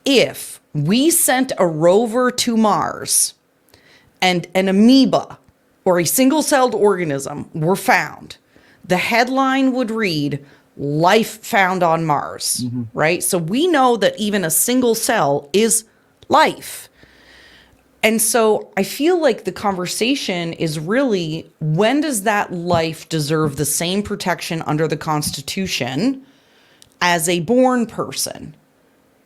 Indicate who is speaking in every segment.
Speaker 1: if we sent a rover to Mars and an amoeba or a single-celled organism were found, the headline would read, life found on Mars, right? So we know that even a single cell is life. And so I feel like the conversation is really, when does that life deserve the same protection under the Constitution as a born person,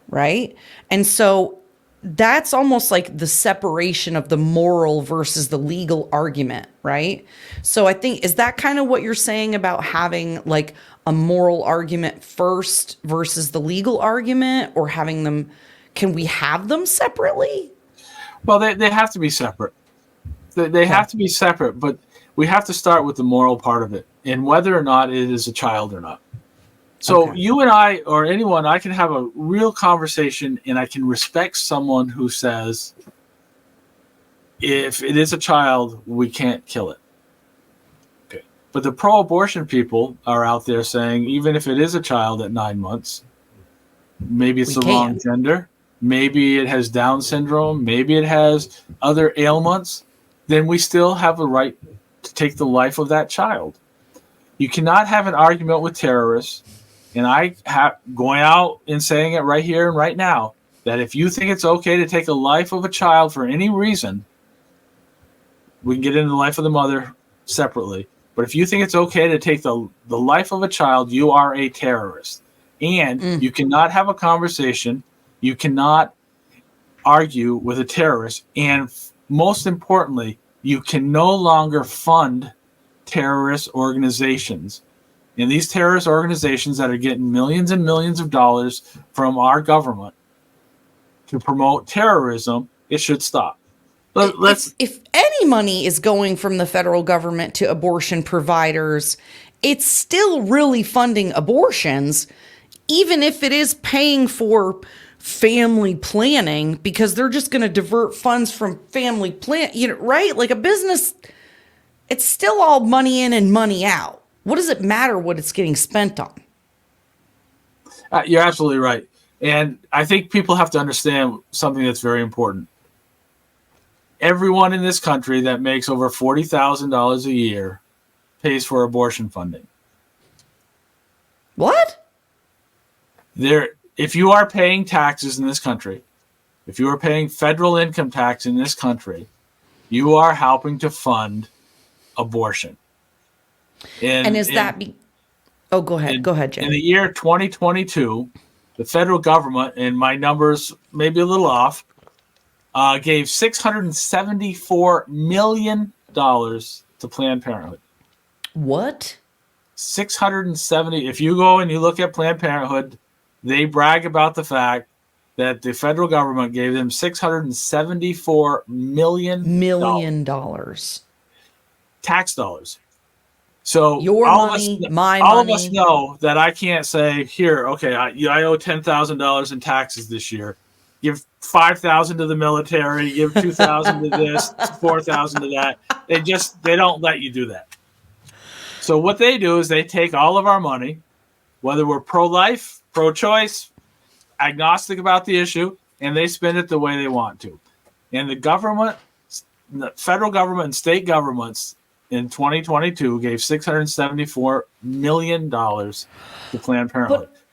Speaker 1: right? And so that's almost like the separation of the moral versus the legal argument, right? So I think, is that kind of what you're saying about having like a moral argument first versus the legal argument, or having them, can we have them separately?
Speaker 2: Well, they have to be separate. They have to be separate, but we have to start with the moral part of it and whether or not it is a child or not. So you and I, or anyone, I can have a real conversation and I can respect someone who says, if it is a child, we can't kill it. Okay. But the pro-abortion people are out there saying, even if it is a child at 9 months, maybe it's the wrong gender, maybe it has Down syndrome, maybe it has other ailments, then we still have a right to take the life of that child. You cannot have an argument with terrorists. And I have going out and saying it right here and right now, that if you think it's okay to take the life of a child for any reason, we can get into the life of the mother separately. But if you think it's okay to take the life of a child, you are a terrorist. And you cannot have a conversation. You cannot argue with a terrorist. And most importantly, you can no longer fund terrorist organizations. And these terrorist organizations that are getting millions and millions of dollars from our government to promote terrorism, it should stop.
Speaker 1: If any money is going from the federal government to abortion providers, it's still really funding abortions, even if it is paying for family planning, because they're just going to divert funds from family plan, right? Like a business, it's still all money in and money out. What does it matter what it's getting spent on?
Speaker 2: You're absolutely right. And I think people have to understand something that's very important. Everyone in this country that makes over $40,000 a year pays for abortion funding.
Speaker 1: What?
Speaker 2: If you are paying taxes in this country, if you are paying federal income tax in this country, you are helping to fund abortion.
Speaker 1: And is that oh, go ahead. Go ahead, Jay.
Speaker 2: In the year 2022, the federal government, and my numbers may be a little off, gave $674 million to Planned Parenthood.
Speaker 1: What?
Speaker 2: 670. If you go and you look at Planned Parenthood, they brag about the fact that the federal government gave them $674 million. Tax dollars. So
Speaker 1: your money, my money.
Speaker 2: All of us know that I can't say, here, okay, I owe $10,000 in taxes this year. Give $5,000 to the military, give $2,000 to this, $4,000 to that. They don't let you do that. So what they do is they take all of our money, whether we're pro-life, pro-choice, agnostic about the issue, and they spend it the way they want to. And the federal government and state governments in 2022 gave $674 million to Planned Parenthood.